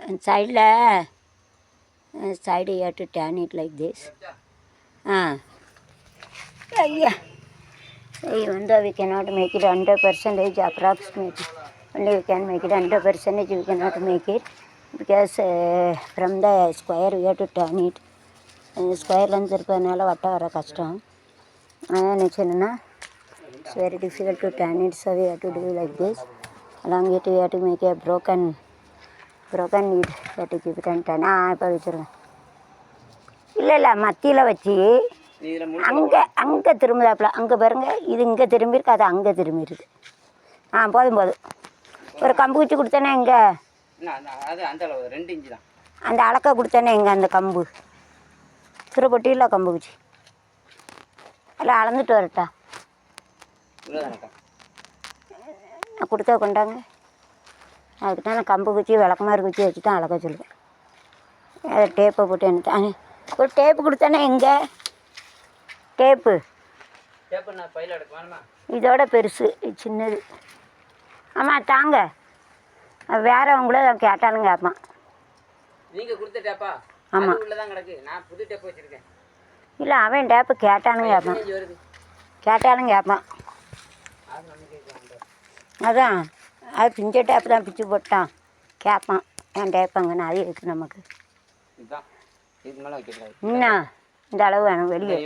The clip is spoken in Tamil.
Side you have to turn it like this. Yeah. Even though we cannot make it 100% approximately, only we can make it 100%, we cannot make it because from the square we have to turn it. Square length irupanaala vatta vara kashtam. It's very difficult to turn it, so we have to do like this. Along it we have to make a broken needle. We have to keep it and turn. இப்போ வச்சுருங்க. இல்லை மத்தியில் வச்சு அங்கே திரும்புதாப்புல அங்கே பாருங்க, இது இங்கே திரும்பியிருக்கு, அது அங்கே திரும்பியிருக்கு. போதும் ஒரு கம்பு குச்சி கொடுத்தேனே இங்கே, அந்த அளக்க கொடுத்தேனே இங்கே, அந்த கம்பு திருப்பொட்டியில் கம்பு குச்சி எல்லாம் அளந்துட்டு வரட்டா? நான் கொடுத்தா கொண்டாங்க. அதுக்கு தான் நான் கம்பு குச்சி விளக்கமாறு குச்சி வச்சு தான் அளக்க சொல்லுவேன். அதை டேப்பை போட்டு என்ன ஒரு டேப்பு கொடுத்தானே எங்கே டேப்பு இதோட பெருசு, இது சின்னது. ஆமாம் தாங்க, வேறவங்கள கேட்டாலும் கேட்பான். ஆமாம், இல்லை அவன் டேப்பு கேட்டாலும் கேட்பான். அதான் அது பிஞ்ச டேப்பு தான் பிச்சு போட்டான், கேட்பான் என் டேப்பாங்கன்னு. அது இருக்குது நமக்கு. இன்னும் இந்த அளவு வேணும் வெளியே.